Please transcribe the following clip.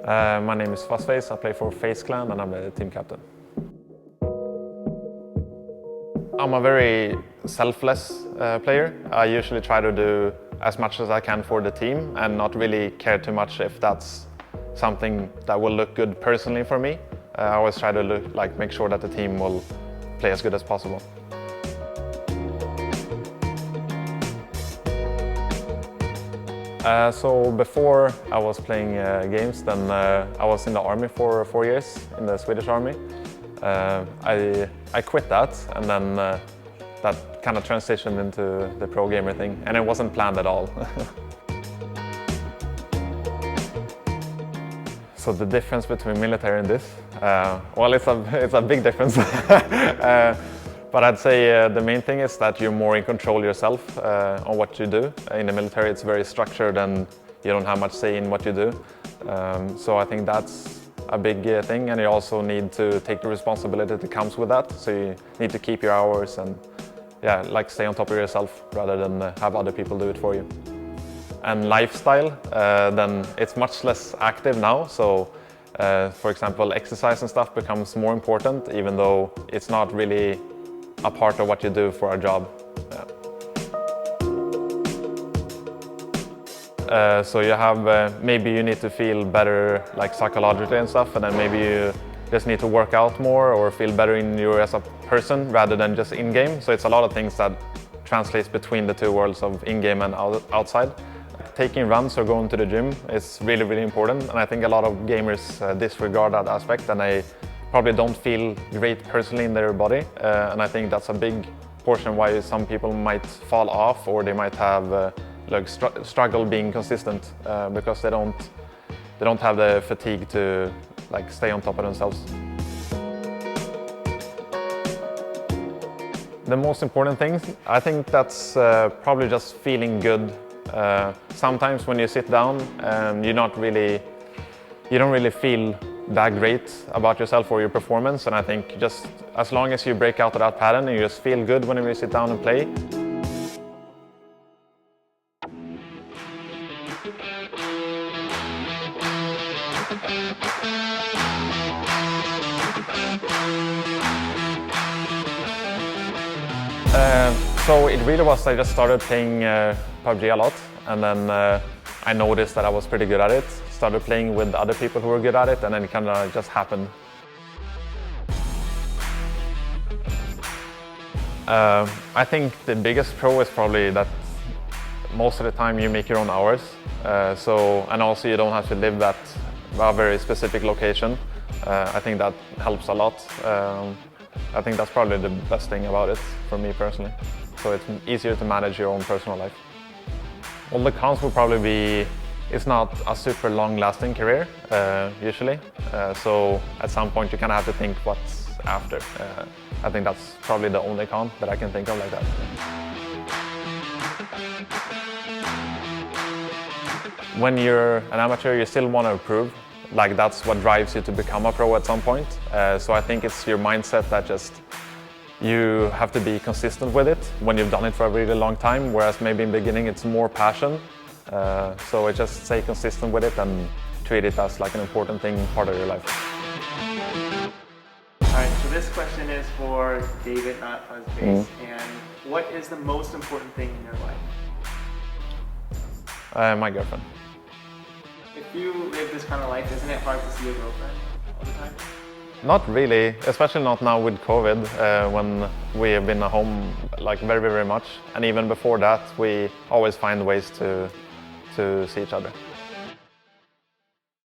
My name is Fuzzface. I play for FaZe Clan and I'm a team captain. I'm a very selfless player. I usually try to do as much as I can for the team and not really care too much if that's something that will look good personally for me. I always try to make sure that the team will play as good as possible. So before I was playing games, then I was in the army for 4 years, in the Swedish army. I quit that, and then that kind of transitioned into the pro gamer thing, and it wasn't planned at all. So the difference between military and this, well, it's a big difference. But I'd say the main thing is that you're more in control yourself on what you do. In the military, it's very structured and you don't have much say in what you do. So I think that's a big thing, and you also need to take the responsibility that comes with that. So you need to keep your hours and stay on top of yourself rather than have other people do it for you. And lifestyle, then it's much less active now. So for example, exercise and stuff becomes more important, even though it's not really a part of what you do for a job. So you have, maybe you need to feel better psychologically and stuff, and then maybe you just need to work out more or feel better in you as a person rather than just in-game. So it's a lot of things that translates between the two worlds of in-game and outside. Taking runs or going to the gym is really, really important, and I think a lot of gamers disregard that aspect, and they probably don't feel great personally in their body, and I think that's a big portion why some people might fall off, or they might have struggle being consistent because they don't have the fatigue to stay on top of themselves. The most important thing, I think that's probably just feeling good. Sometimes when you sit down, you don't really feel that great about yourself or your performance, and I think just as long as you break out of that pattern and you just feel good whenever you sit down and play. So it really was, I just started playing PUBG a lot, and then I noticed that I was pretty good at it. Started playing with other people who were good at it, and then it kind of just happened. I think the biggest pro is probably that most of the time you make your own hours. And also you don't have to live at a very specific location. I think that helps a lot. I think that's probably the best thing about it for me personally. So it's easier to manage your own personal life. Well, the cons would probably be it's not a super long-lasting career, usually. So at some point you kind of have to think what's after. I think that's probably the only con that I can think of like that. When you're an amateur, you still want to improve. That's what drives you to become a pro at some point. So I think it's your mindset that just you have to be consistent with it when you've done it for a really long time, whereas maybe in the beginning it's more passion. So just stay consistent with it and treat it as an important thing, part of your life. Alright, so this question is for David, not Fuzzface. And what is the most important thing in your life? My girlfriend. If you live this kind of life, isn't it hard to see your girlfriend all the time? Not really, especially not now with COVID, when we have been at home very, very much. And even before that, we always find ways to see each other.